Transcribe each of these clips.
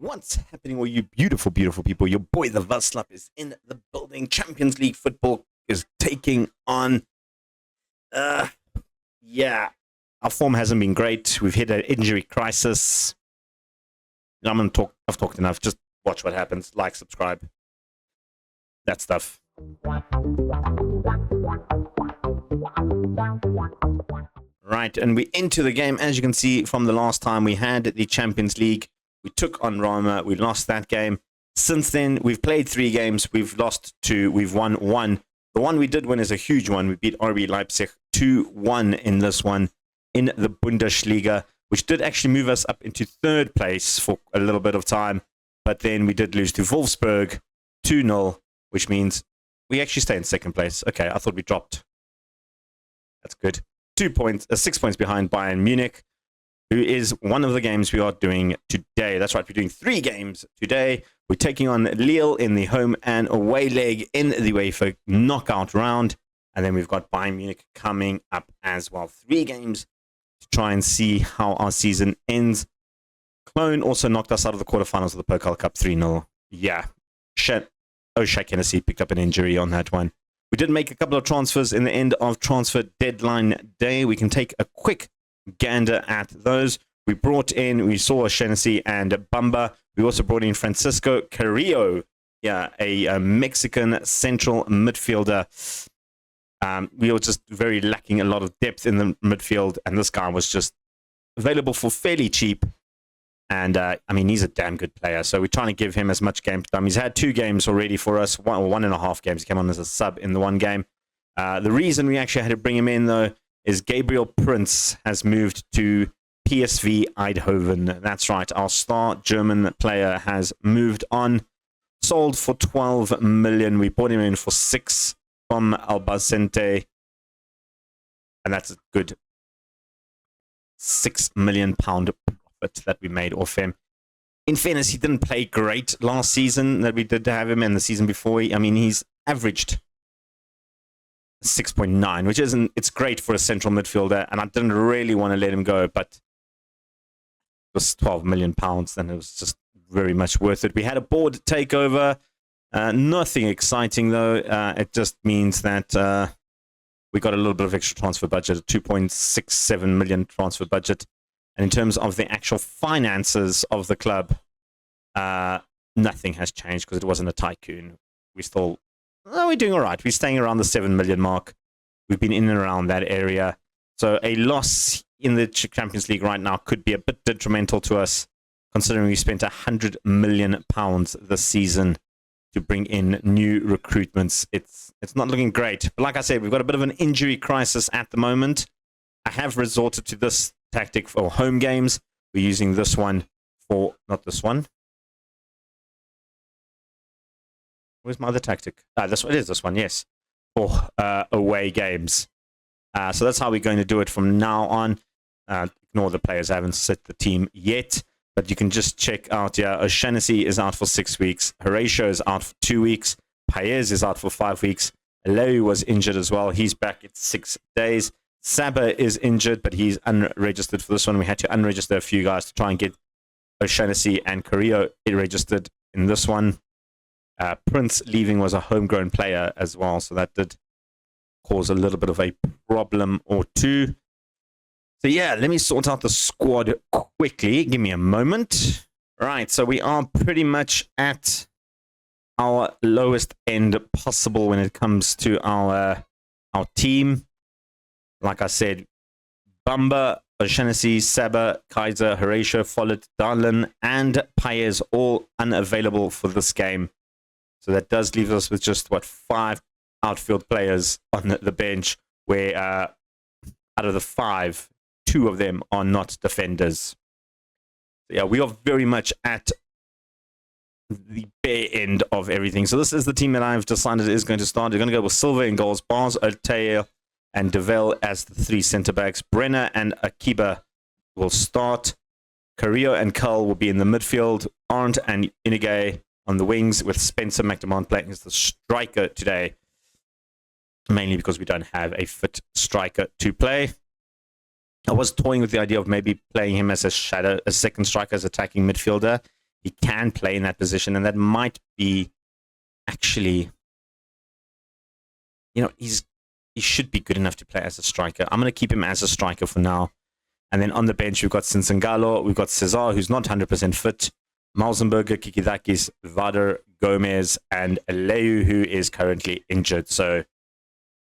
What's happening, all you beautiful, beautiful people? Your boy, the Vaslap, is in the building. Champions League football is taking on. Yeah, our form hasn't been great. We've hit an injury crisis. I'm gonna talk. I've talked enough. Just watch what happens. Like, subscribe. That stuff. Right, and we into the game. As you can see from the last time we had the Champions League, we took on Roma. We lost that game. Since then, we've played 3 games. We've lost 2. We've won 1. The one we did win is a huge one. We beat RB Leipzig 2-1 in this one in the Bundesliga, which did actually move us up into 3rd place for a little bit of time. But then we did lose to Wolfsburg 2-0, which means we actually stay in 2nd place. Okay, I thought we dropped. That's good. 6 points behind Bayern Munich, who is one of the games we are doing today. That's right, we're doing 3 games today. We're taking on Lille in the home and away leg in the UEFA knockout round. And then we've got Bayern Munich coming up as well. 3 games to try and see how our season ends. Cologne also knocked us out of the quarterfinals of the Pokal Cup 3-0. Yeah, Shaq Hennessy picked up an injury on that one. We did make a couple of transfers in the end of transfer deadline day. We can take a quick gander at those. We saw Hennessy and Bamba. We also brought in Francisco Carrillo, a Mexican central midfielder. We were just very lacking a lot of depth in the midfield, and this guy was just available for fairly cheap. And, he's a damn good player, so we're trying to give him as much game time. He's had 2 games already for us, 1.5 games. He came on as a sub in the 1 game. The reason we actually had to bring him in, though, is Gabriel Prince has moved to PSV Eindhoven. That's right, our star German player has moved on. Sold for 12 million. We bought him in for 6 from Albacete. And that's a good £6 million profit that we made off him. In fairness, he didn't play great last season that we did have him, and the season before. He's averaged 6.9, which it's great for a central midfielder, and I didn't really want to let him go, but it was £12 million, and it was just very much worth it. We had a board takeover. Nothing exciting, though. It just means that we got a little bit of extra transfer budget, a 2.67 million transfer budget. And in terms of the actual finances of the club, nothing has changed because it wasn't a tycoon. We're doing all right. We're staying around the 7 million mark. We've been in and around that area. So a loss in the Champions League right now could be a bit detrimental to us, considering we spent £100 million this season to bring in new recruitments. It's not looking great. But like I said, we've got a bit of an injury crisis at the moment. I have resorted to this tactic for home games. We're using this one for, not this one. Where's my other tactic? This one, it is this one, yes. For away games. So that's how we're going to do it from now on. Ignore the players. I haven't set the team yet. But you can just check out here. O'Shannessy is out for 6 weeks. Horatio is out for 2 weeks. Paez is out for 5 weeks. Aleu was injured as well. He's back at 6 days. Saba is injured, but he's unregistered for this one. We had to unregister a few guys to try and get O'Shannessy and Carrillo registered in this one. Prince leaving was a homegrown player as well, so that did cause a little bit of a problem or two. So yeah, let me sort out the squad quickly. Give me a moment. Right, so we are pretty much at our lowest end possible when it comes to our team. Like I said, Bamba, O'Shannessy, Saba, Kaiser, Horatio, Follett, Darlin, and Paez all unavailable for this game. So that does leave us with just, 5 outfield players on the bench, where out of the 5, 2 of them are not defenders. So yeah, we are very much at the bare end of everything. So this is the team that I've decided is going to start. We're going to go with Silva in goals, Bars, Altea, and Devel as the 3 centre-backs. Brenner and Akiba will start. Carrillo and Cull will be in the midfield. Arndt and Inigay on the wings, with Spencer McDermott playing as the striker today. Mainly because we don't have a fit striker to play. I was toying with the idea of maybe playing him as a second striker, as attacking midfielder. he can play in that position, and that might be actually, he should be good enough to play as a striker. I'm going to keep him as a striker for now. And then on the bench, we've got Sinsangalo, we've got Cesar, who's not 100% fit, Malzenberger, Kikidakis, Vader, Gomez, and Aleu, who is currently injured. So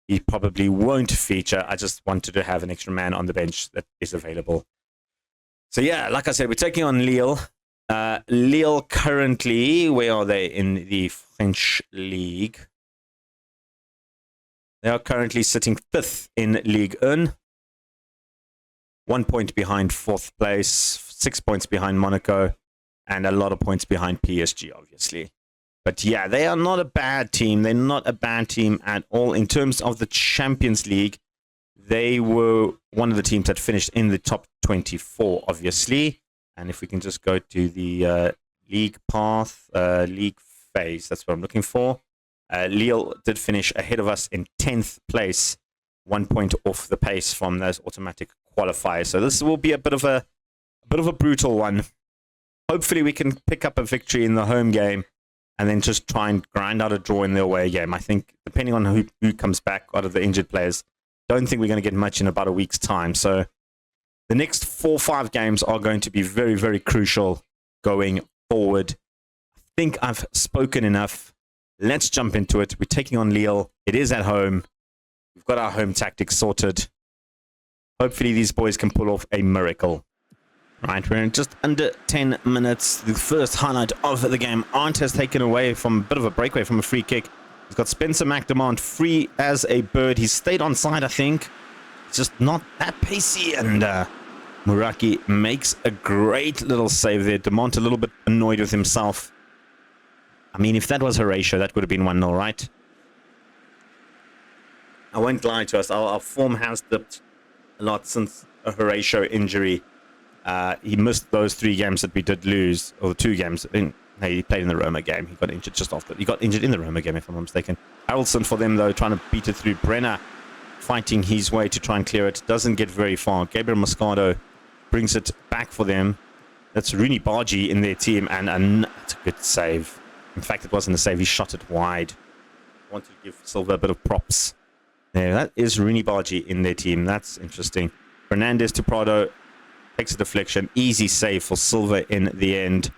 he probably won't feature. I just wanted to have an extra man on the bench that is available. So yeah, like I said, we're taking on Lille. Lille currently, where are they in the French league? They are currently sitting 5th in Ligue 1. 1 point behind 4th place, 6 points behind Monaco, and a lot of points behind PSG, obviously. But yeah, they are not a bad team. They're not a bad team at all. In terms of the Champions League, they were one of the teams that finished in the top 24, obviously. And if we can just go to the league path, league phase, that's what I'm looking for. Lille did finish ahead of us in 10th place, 1 point off the pace from those automatic qualifiers. So this will be a bit of a brutal one. Hopefully we can pick up a victory in the home game and then just try and grind out a draw in the away game. I think depending on who comes back out of the injured players, don't think we're going to get much in about a week's time. So the next 4 or 5 games are going to be very, very crucial going forward. I think I've spoken enough. Let's jump into it. We're taking on Lille. It is at home. We've got our home tactics sorted. Hopefully these boys can pull off a miracle. Right, we're in just under 10 minutes. The first highlight of the game. Arndt has taken away from a bit of a breakaway from a free kick. He's got Spencer McDermott free as a bird. He's stayed on side, I think. It's just not that pacey. And Muraki makes a great little save there. Demont a little bit annoyed with himself. I mean, if that was Horatio, that would have been 1-0, right? I won't lie to us. Our form has dipped a lot since a Horatio injury. He missed those 3 games that we did lose, or the 2 games. He played in the Roma game. He got injured just after. He got injured in the Roma game, if I'm not mistaken. Harrelson for them, though, trying to beat it through. Brenner fighting his way to try and clear it. Doesn't get very far. Gabriel Moscardo brings it back for them. That's Rooney Bargi in their team, and that's a good save. In fact, it wasn't a save. He shot it wide. I want to give Silva a bit of props. There, that is Rooney Bargi in their team. That's interesting. Fernandez to Prado. Takes a deflection. Easy save for Silva in the end.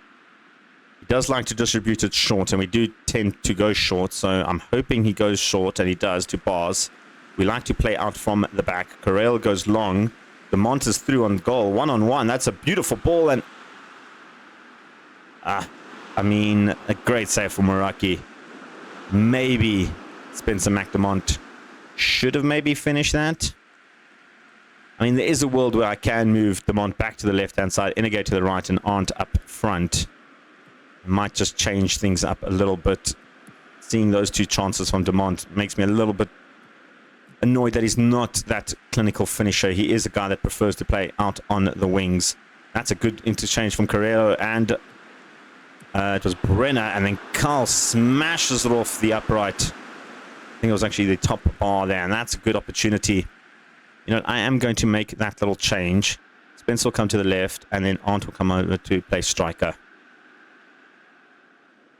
He does like to distribute it short, and we do tend to go short, so I'm hoping he goes short, and he does to Bars. We like to play out from the back. Corral goes long. The Mont is through on goal. 1-on-1. That's a beautiful ball, and I mean, a great save for Muraki. Maybe Spencer McDermott should have maybe finished that. I mean, there is a world where I can move Demont back to the left-hand side, Inigate to the right, and Arndt up front. I might just change things up a little bit. Seeing those 2 chances from Demont makes me a little bit annoyed that he's not that clinical finisher. He is a guy that prefers to play out on the wings. That's a good interchange from Carrero, and it was Brenner, and then Carl smashes it off the upright. I think it was actually the top bar there, and that's a good opportunity. You know, I am going to make that little change. Spence will come to the left, and then Arndt will come over to play striker.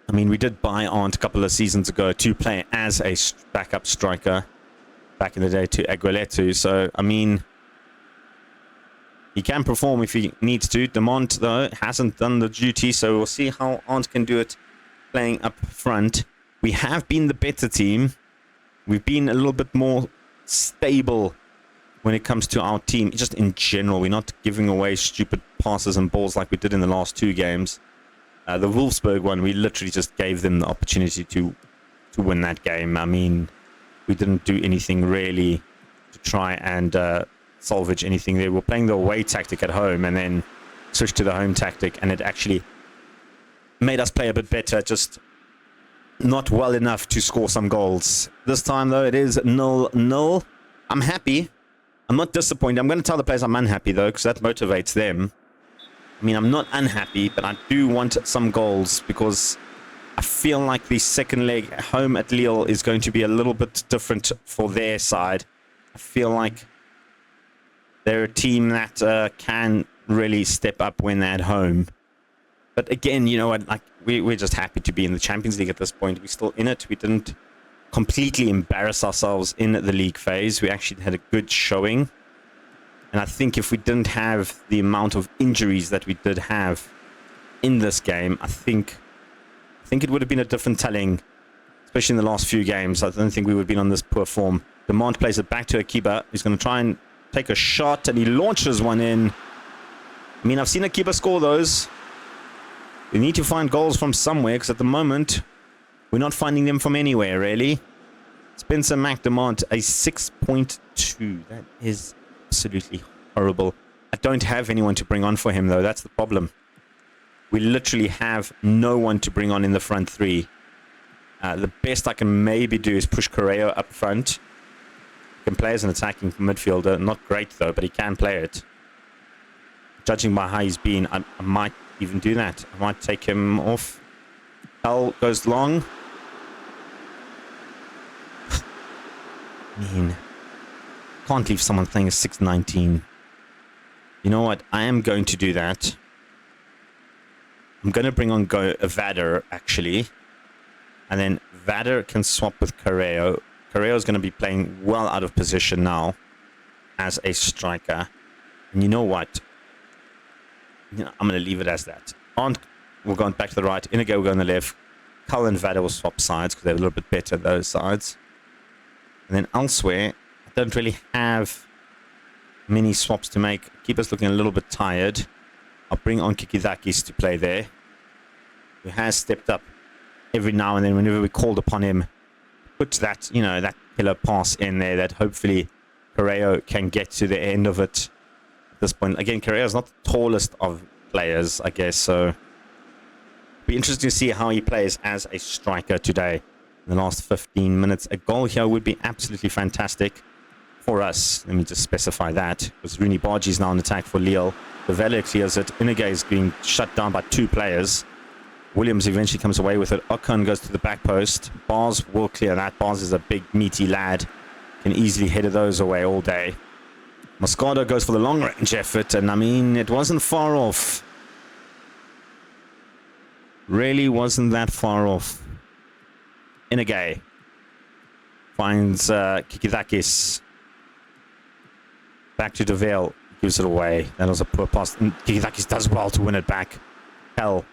I mean, we did buy Arndt a couple of seasons ago to play as a backup striker back in the day to Aguiletu. So, I mean, he can perform if he needs to. Demont, though, hasn't done the duty, so we'll see how Arndt can do it playing up front. We have been the better team. We've been a little bit more stable when it comes to our team. Just in general, we're not giving away stupid passes and balls like we did in the last 2 games. The Wolfsburg one, we literally just gave them the opportunity to win that game. I mean, we didn't do anything really to try and salvage anything there. We're playing the away tactic at home and then switched to the home tactic, and it actually made us play a bit better, just not well enough to score some goals. This time, though, it is 0-0. I'm happy. I'm not disappointed. I'm going to tell the players I'm unhappy, though, because that motivates them. I mean, I'm not unhappy, but I do want some goals because I feel like the second leg home at Lille is going to be a little bit different for their side. I feel like they're a team that can really step up when they're at home. But again, you know what? Like we're just happy to be in the Champions League at this point. We're still in it. We didn't completely embarrass ourselves in the league phase. We actually had a good showing. And I think if we didn't have the amount of injuries that we did have in this game, I think it would have been a different telling, especially in the last few games. I don't think we would have been on this poor form. Demant plays it back to Akiba. He's going to try and take a shot, and he launches one in. I mean, I've seen Akiba score those. We need to find goals from somewhere, because at the moment, we're not finding them from anywhere, really. Spencer McDermott, a 6.2. That is absolutely horrible. I don't have anyone to bring on for him, though. That's the problem. We literally have no one to bring on in the front three. The best I can maybe do is push Correa up front. He can play as an attacking midfielder. Not great, though, but he can play it. Judging by how he's been, I might even do that. I might take him off. L goes long. I mean, can't leave someone playing a 6'19". You know what? I am going to do that. I'm going to bring on Vader, actually. And then Vader can swap with Correa. Correa is going to be playing well out of position now as a striker. And you know what? I'm going to leave it as that. We're going back to the right. Inigo will go on the left. Cull and Vader will swap sides because they're a little bit better those sides. And then elsewhere, I don't really have many swaps to make. Keeper's looking a little bit tired. I'll bring on Kikidakis to play there, who has stepped up every now and then whenever we called upon him. Put that, you know, that killer pass in there that hopefully Correa can get to the end of it at this point. Again, Correa is not the tallest of players, I guess, so it'll be interesting to see how he plays as a striker today. In the last 15 minutes, a goal here would be absolutely fantastic for us. Let me just specify that, because Rooney Bargi is now on attack for Lille. The Vela clears it. Inage is being shut down by two players. Williams eventually comes away with it. Ocon goes to the back post. Bars will clear that. Bars is a big, meaty lad. Can easily header those away all day. Moscardo goes for the long-range effort, and I mean, it wasn't far off. Really wasn't that far off. Inage finds Kikidakis. Back to DeVille. Gives it away. That was a poor pass. And Kikidakis does well to win it back. Hell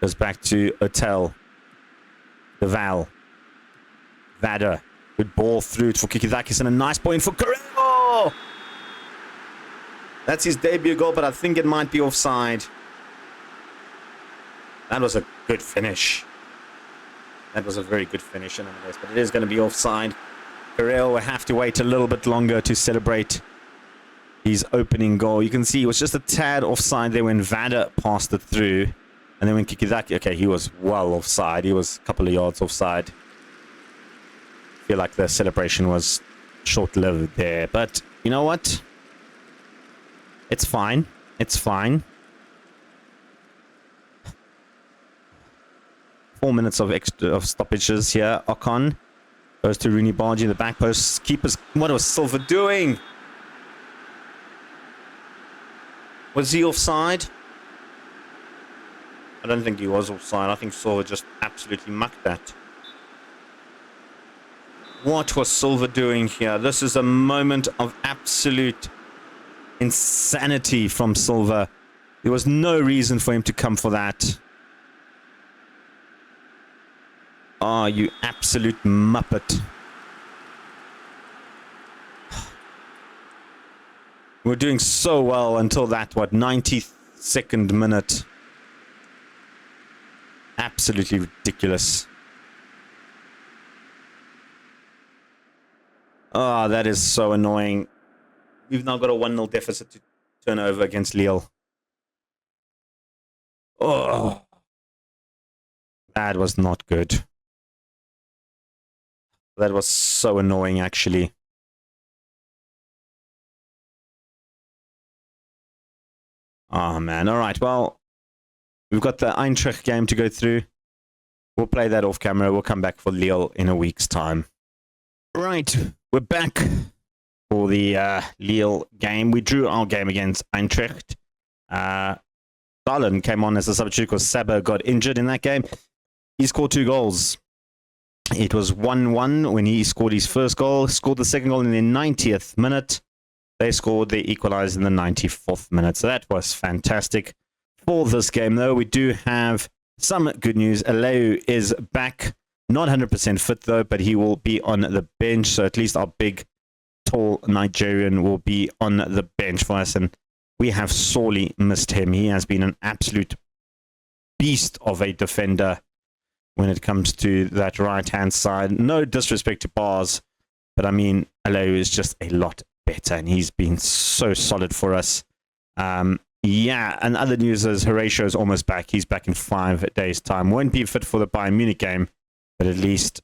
goes back to Otel. Deval. Vader. Good ball through for Kikidakis and a nice point for Correa. That's his debut goal, but I think it might be offside. That was a good finish. That was a very good finish, nonetheless, but it is going to be offside. Correa will have to wait a little bit longer to celebrate his opening goal. You can see it was just a tad offside there when Vader passed it through. And then when Kikidaki, okay, he was well offside. He was a couple of yards offside. I feel like the celebration was short-lived there. But you know what? It's fine. It's fine. 4 minutes of stoppages here. Ocon goes to Rooney Bargi in the back post. Keepers, what was Silva doing? Was he offside? I don't think he was offside. I think Silva just absolutely mucked that. What was Silva doing here? This is a moment of absolute insanity from Silva. There was no reason for him to come for that. Oh, you absolute muppet. We're doing so well until that, what, 92nd minute. Absolutely ridiculous. Oh, that is so annoying. We've now got a 1-0 deficit to turn over against Lille. Oh, that was not good. That was so annoying, actually. Oh, man. All right, well, we've got the Eintracht game to go through. We'll play that off camera. We'll come back for Lille in a week's time. Right, we're back for the Lille game. We drew our game against Eintracht. Darlin came on as a substitute because Saba got injured in that game. He scored 2 goals. It was 1-1 when he scored his first goal. Scored the second goal in the 90th minute. They scored, they equalized in the 94th minute. So that was fantastic. For this game, though, we do have some good news. Aleu is back. Not 100% fit, though, but he will be on the bench. So at least our big, tall Nigerian will be on the bench for us. And we have sorely missed him. He has been an absolute beast of a defender when it comes to that right-hand side. No disrespect to Bars, but I mean, Aleu is just a lot better, and he's been so solid for us. Yeah, and other news is Horatio is almost back. He's back in 5 days' time. Won't be fit for the Bayern Munich game, but at least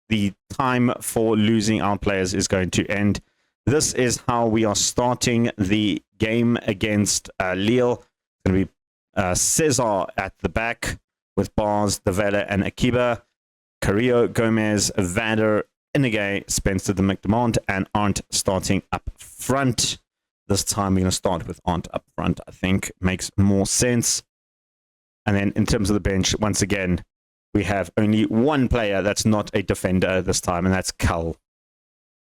the time for losing our players is going to end. This is how we are starting the game against Lille. It's going to be Cesar at the back with Bars, Davela, and Akiba. Carrillo, Gomez, Vader, Inage, Spencer, the McDermott, and Arndt starting up front. This time we're going to start with Arndt up front, I think. Makes more sense. And then in terms of the bench, once again, we have only one player that's not a defender this time, and that's Cull.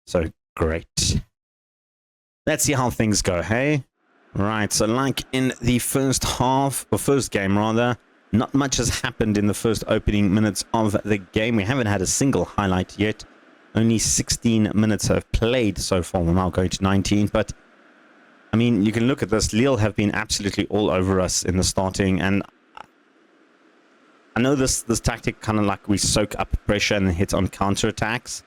So, great. Let's see how things go, hey? Right, so like in the first half, or first game rather, not much has happened in the first opening minutes of the game. We haven't had a single highlight yet. Only 16 minutes have played so far. We're now going to 19, but I mean, you can look at this. Lille have been absolutely all over us in the starting, and I know this tactic kind of like we soak up pressure and hit on counter-attacks,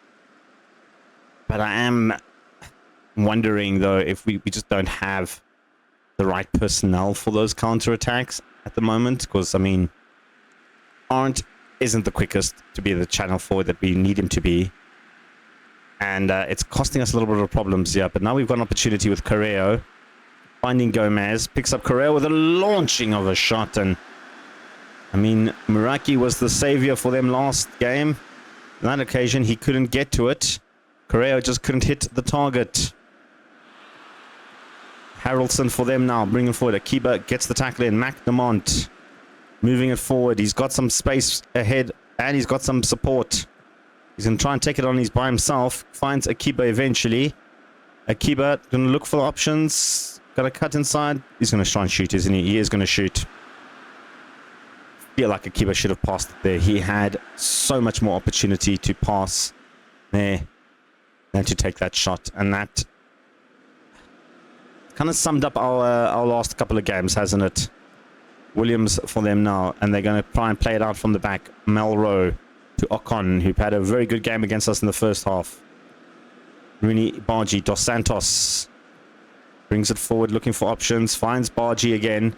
but I am wondering, though, if we just don't have the right personnel for those counter-attacks at the moment, because, I mean, Arndt isn't the quickest to be the channel forward that we need him to be, and it's costing us a little bit of problems here, but now we've got an opportunity with Carrillo, finding Gomez, picks up Carrillo with a launching of a shot, and I mean, Muraki was the savior for them last game. On that occasion, he couldn't get to it. Carrillo just couldn't hit the target. Haraldson for them now, bringing forward. Akiba gets the tackle in. McDermott moving it forward. He's got some space ahead, and he's got some support. He's going to try and take it on. He's by himself. Finds Akiba eventually. Akiba going to look for options. Got a cut inside. He's going to try and shoot, isn't he? He is going to shoot. Feel like Akiba should have passed it there. He had so much more opportunity to pass there than to take that shot, and that kind of summed up our last couple of games, hasn't it? Williams for them now, and they're going to try and play it out from the back. Melro to Ocon, who had a very good game against us in the first half. Rooney, Bargi, Dos Santos brings it forward, looking for options, finds Bargi again.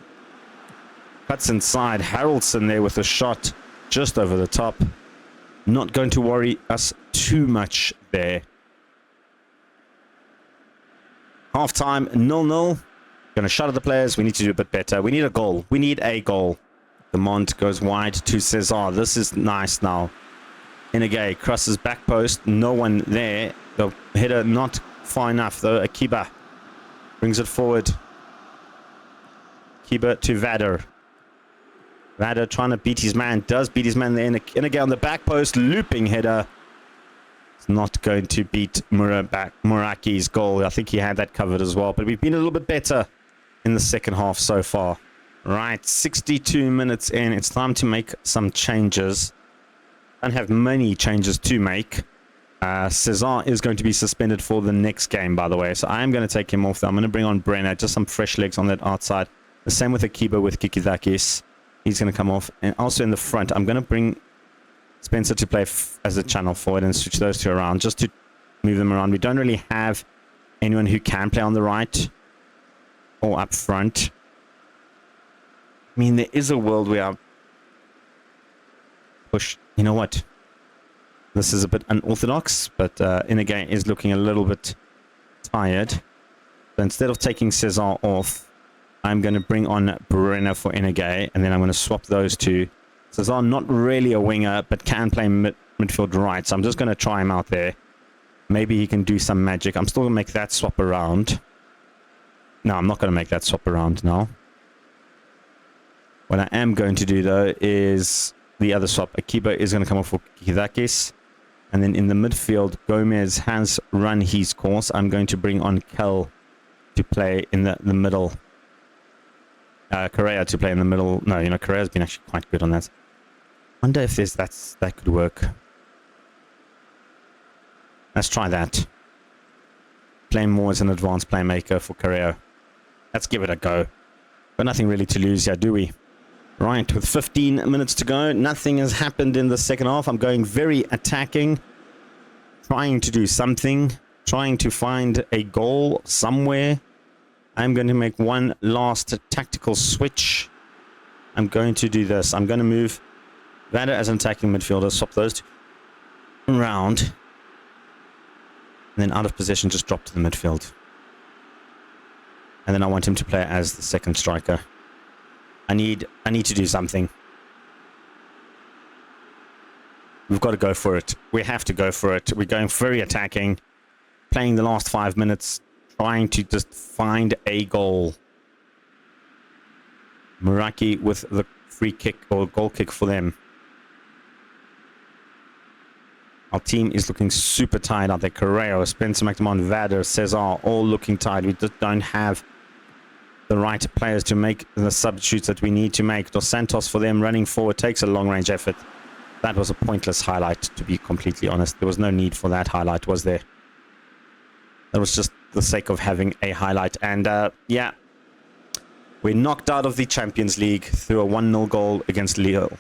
Cuts inside. Haraldson there with a shot just over the top. Not going to worry us too much there. Half time, 0-0. Going to shut at the players. We need to do a bit better. We need a goal. We need a goal. The Mont goes wide to Cesar. This is nice now. Inage crosses back post. No one there. The header not far enough though. Akiba brings it forward. Akiba to Vader. Vader trying to beat his man. Does beat his man there. Inage on the back post. Looping header. It's not going to beat Muraki's goal. I think he had that covered as well. But we've been a little bit better in the second half so far. Right, 62 minutes in. It's time to make some changes. Don't have many changes to make. Cesar is going to be suspended for the next game, by the way. So I am going to take him off. I'm going to bring on Brenner. Just some fresh legs on that outside. The same with Akiba with Kikidakis. He's going to come off. And also in the front, I'm going to bring Spencer to play as a channel forward and switch those two around just to move them around. We don't really have anyone who can play on the right or up front. I mean, there is a world where I push. You know what? This is a bit unorthodox, but Inage is looking a little bit tired. So instead of taking Cesar off, I'm going to bring on Brenner for Inage, and then I'm going to swap those two. Cesar, not really a winger, but can play midfield right, so I'm just going to try him out there. Maybe he can do some magic. I'm still going to make that swap around. No, I'm not going to make that swap around now. What I am going to do, though, is the other swap. Akiba is going to come off for Kidakis. And then in the midfield, Gomez has run his course. I'm going to bring on Kel to play in the middle. Correa to play in the middle. No, Correa's been actually quite good on that. Wonder if that could work. Let's try that. Playing more as an advanced playmaker for Correa. Let's give it a go. But nothing really to lose here, do we? Right, with 15 minutes to go, nothing has happened in the second half. I'm going very attacking, trying to do something, trying to find a goal somewhere. I'm going to make one last tactical switch. I'm going to do this. I'm going to move Vander as an attacking midfielder, swap those two around, and then out of position, just drop to the midfield. And then I want him to play as the second striker. I need to do something. We've got to go for it. We have to go for it. We're going very attacking, playing the last 5 minutes, trying to just find a goal. Muraki with the free kick or goal kick for them. Our team is looking super tired out there. Correa, Spencer McDermott, Vader, Cesar, all looking tired. We just don't have the right players to make the substitutes that we need to make. Dos Santos for them running forward takes a long-range effort. That was a pointless highlight, to be completely honest. There was no need for that highlight, was there? That was just the sake of having a highlight. And yeah, we're knocked out of the Champions League through a 1-0 goal against Lille.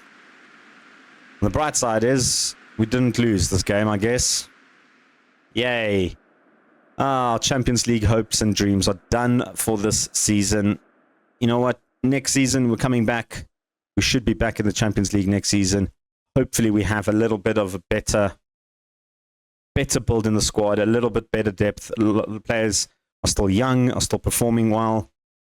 The bright side is we didn't lose this game, I guess. Yay. Our Champions League hopes and dreams are done for this season. You know what? Next season, we're coming back. We should be back in the Champions League next season. Hopefully, we have a little bit of a better build in the squad, a little bit better depth. The players are still young, are still performing well.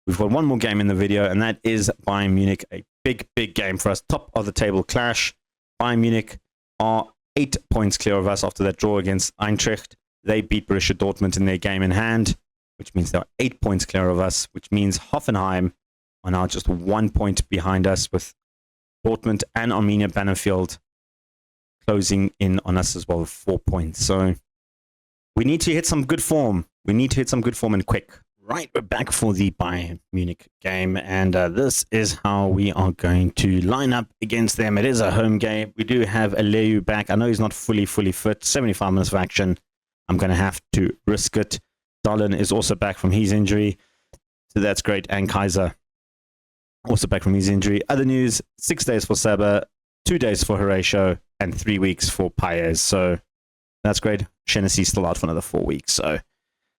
We've got one more game in the video, and that is Bayern Munich. A big, big game for us. Top of the table clash. Bayern Munich are 8 points clear of us after that draw against Eintracht. They beat Borussia Dortmund in their game in hand, which means they're 8 points clear of us, which means Hoffenheim are now just 1 point behind us, with Dortmund and Arminia Bielefeld closing in on us as well with 4 points. So we need to hit some good form. We need to hit some good form and quick. Right, we're back for the Bayern Munich game, and this is how we are going to line up against them. It is a home game. We do have Aleu back. I know he's not fully fit. 75 minutes of action. I'm going to have to risk it. Darlin is also back from his injury, so that's great. And Kaiser also back from his injury. Other news, 6 days for Saba, 2 days for Horatio, and 3 weeks for Paez. So that's great. Shenessy's still out for another 4 weeks. So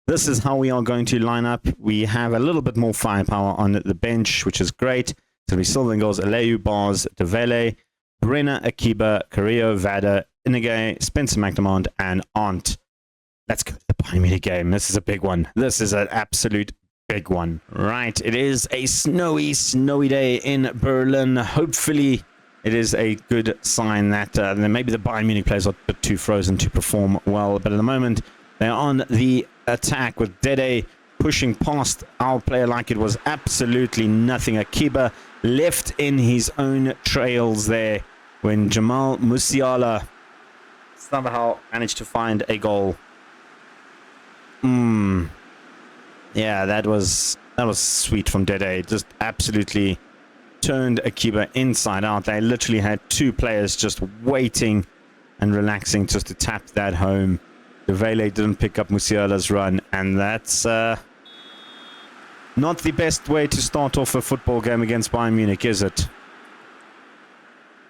this is how we are going to line up. We have a little bit more firepower on the bench, which is great. So we still then goes Aleu, Bars, Devele, Brenner, Akiba, Carrillo, Vada, Inage, Spencer McDermott, and Arndt. Let's go to the Bayern Munich game. This is a big one. This is an absolute big one. Right, it is a snowy day in Berlin. Hopefully, it is a good sign that then maybe the Bayern Munich players are a bit too frozen to perform well. But at the moment, they're on the attack with Dede pushing past our player like it was absolutely nothing. Akiba left in his own trails there when Jamal Musiala somehow managed to find a goal. Yeah, that was sweet from Dede. Just absolutely turned Akiba inside out. They literally had two players just waiting and relaxing just to tap that home. Devele didn't pick up Musiala's run, and that's not the best way to start off a football game against Bayern Munich, is it?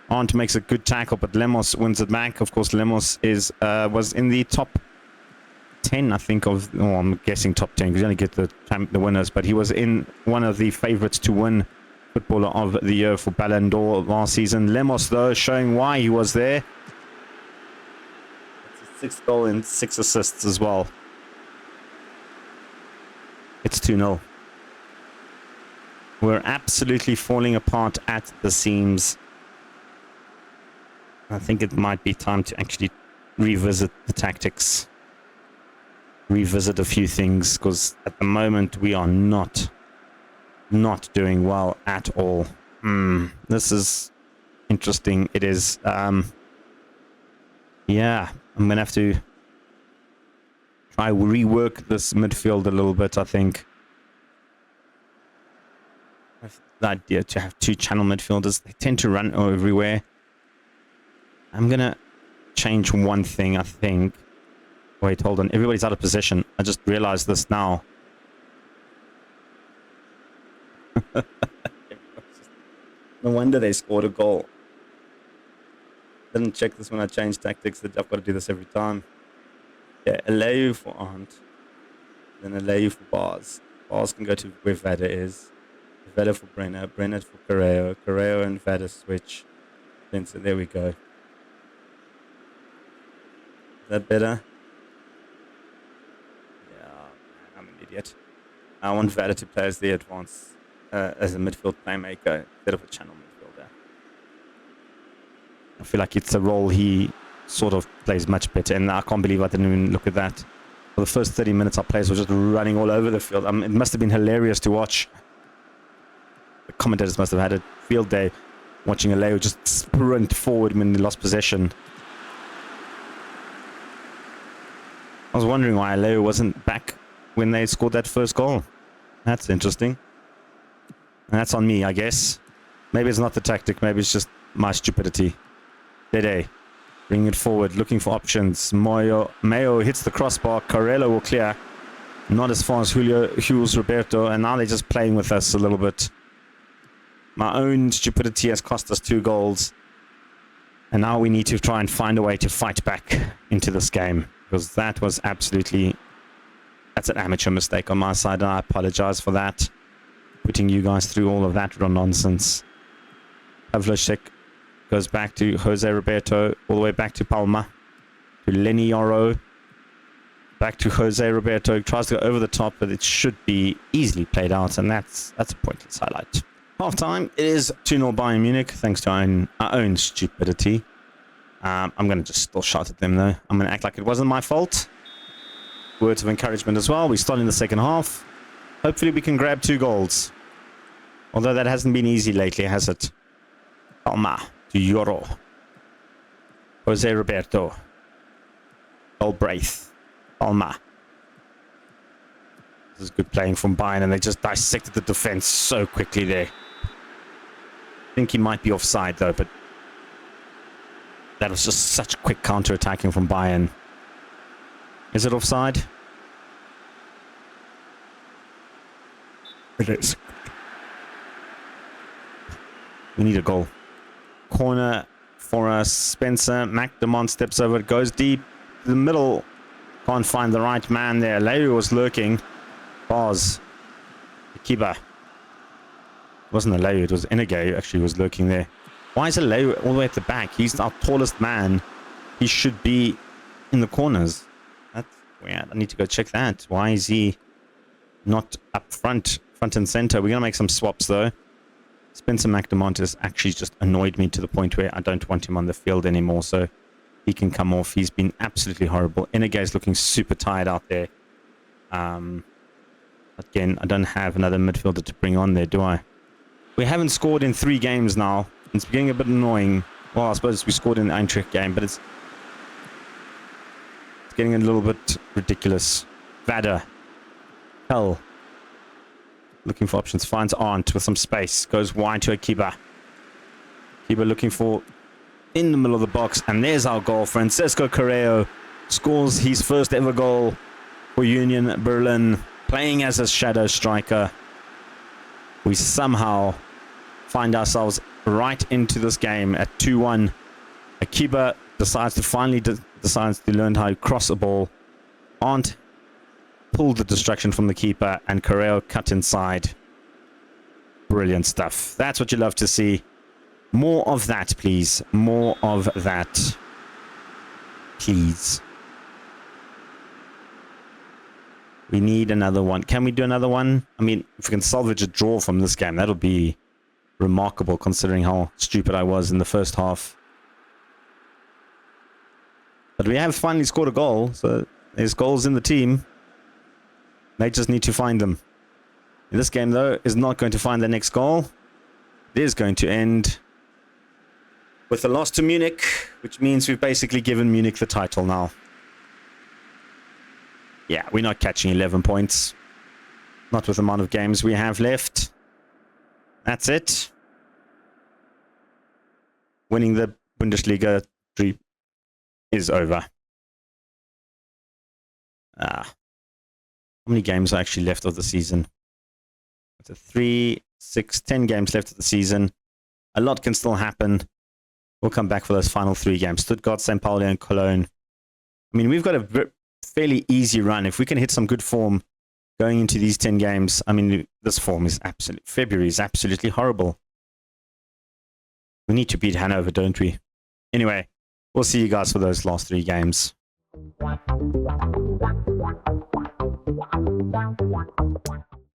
Arndt makes a good tackle, but Lemos wins it back. Of course, Lemos was in the top 10, I think, I'm guessing top 10, because you only get the winners, but he was in one of the favorites to win Footballer of the Year for Ballon d'Or last season. Lemos, though, showing why he was there. It's a 6th goal and 6 assists as well. It's 2-0. We're absolutely falling apart at the seams. I think it might be time to actually revisit the tactics. Revisit a few things, because at the moment we are not doing well at all. This is interesting. It is. Yeah, I'm going to have to try rework this midfield a little bit, I think. The idea to have two channel midfielders. They tend to run everywhere. I'm going to change one thing, I think. Wait, hold on. Everybody's out of position. I just realized this now. No wonder they scored a goal. Didn't check this when I changed tactics. I've got to do this every time. Yeah, Aleu for Arndt. Then Aleu for Bars. Bars can go to where Vada is. Vada for Brenner. Brenner for Correo. Correo and Vada switch. Then so there we go. Is that better? Yeah, I'm an idiot. I want Vada to play as the advance, as a midfield playmaker instead of a channel midfielder. I feel like it's a role he sort of plays much better, and I can't believe I didn't even look at that. For the first 30 minutes, our players were just running all over the field. It must have been hilarious to watch. The commentators must have had a field day watching Aleu just sprint forward when they lost possession. I was wondering why Aleu wasn't back when they scored that first goal. That's interesting. And that's on me, I guess. Maybe it's not the tactic. Maybe it's just my stupidity. Dede, bringing it forward, looking for options. Mayo hits the crossbar. Carrello will clear. Not as far as Hughes Roberto. And now they're just playing with us a little bit. My own stupidity has cost us 2 goals. And now we need to try and find a way to fight back into this game. Because that was absolutely... That's an amateur mistake on my side, and I apologize for that. Putting you guys through all of that nonsense. Pavlicek goes back to Jose Roberto, all the way back to Palma, to Lenny Yoro, back to Jose Roberto. Tries to go over the top, but it should be easily played out, and that's a pointless highlight. Half time, it is 2-0 Bayern Munich, thanks to our own stupidity. I'm going to just still shout at them, though. I'm going to act like it wasn't my fault. Words of encouragement as well. We start in the second half. Hopefully we can grab 2 goals. Although that hasn't been easy lately, has it? Palma to Yoro. Jose Roberto. Galbraith. Palma. This is good playing from Bayern, and they just dissected the defense so quickly there. I think he might be offside, though, but that was just such quick counter-attacking from Bayern. Is it offside? It is. We need a goal. Corner for us. Spencer. McDermott steps over. It goes deep. The middle. Can't find the right man there. Larry was lurking. Bars. Kiba. It wasn't Alayu. It was Inage who actually was lurking there. Why is Alayu all the way at the back? He's our tallest man. He should be in the corners. That's weird. I need to go check that. Why is he not up front and center? We're going to make some swaps, though. Spencer McDermott has actually just annoyed me to the point where I don't want him on the field anymore, so he can come off. He's been absolutely horrible. Inage is looking super tired out there. Again, I don't have another midfielder to bring on there, do I? We haven't scored in 3 games now. It's getting a bit annoying. Well, I suppose we scored in the Eintracht game, but it's getting a little bit ridiculous. Vada. Hell. Looking for options. Finds Arndt with some space. Goes wide to Akiba. Akiba looking for in the middle of the box. And there's our goal. Francisco Correo scores his first ever goal for Union Berlin. Playing as a shadow striker. We somehow find ourselves right into this game at 2-1. Akiba decides to learn how to cross a ball. Arndt pulled the distraction from the keeper, and Correo cut inside. Brilliant stuff. That's what you love to see. More of that, please. More of that, please. We need another one. Can we do another one? I mean, if we can salvage a draw from this game, that'll be remarkable considering how stupid I was in the first half. But we have finally scored a goal, so there's goals in the team. They just need to find them. This game, though, is not going to find the next goal. It is going to end with a loss to Munich, which means we've basically given Munich the title now. Yeah, we're not catching 11 points. Not with the amount of games we have left. That's it. Winning the Bundesliga is over. How many games are actually left of the season? It's 3, 6, 10 games left of the season. A lot can still happen. We'll come back for those final 3 games. Stuttgart, St. Pauli, and Cologne. I mean, we've got a fairly easy run. If we can hit some good form going into these 10 games, I mean, this form is absolute. February is absolutely horrible. We need to beat Hanover, don't we? Anyway, we'll see you guys for those last 3 games.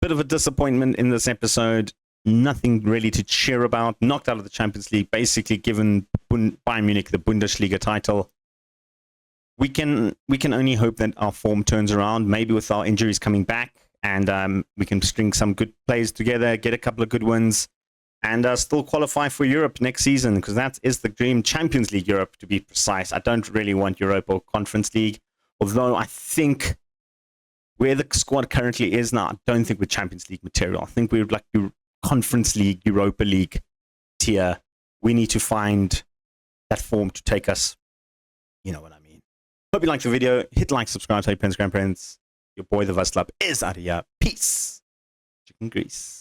Bit of a disappointment in this episode. Nothing really to cheer about. Knocked out of the Champions League, basically given Bayern Munich the Bundesliga title. We can only hope that our form turns around, maybe with our injuries coming back, and we can string some good plays together, get a couple of good wins, and still qualify for Europe next season, because that is the dream. Champions League Europe, to be precise. I don't really want Europa or Conference League, although I think where the squad currently is now, I don't think we're Champions League material. I think we're like Conference League, Europa League tier. We need to find that form to take us. You know what I mean. Hope you liked the video. Hit like, subscribe, tell your parents, grandparents. Your boy, the Vice Club, is out of here. Peace. Chicken grease.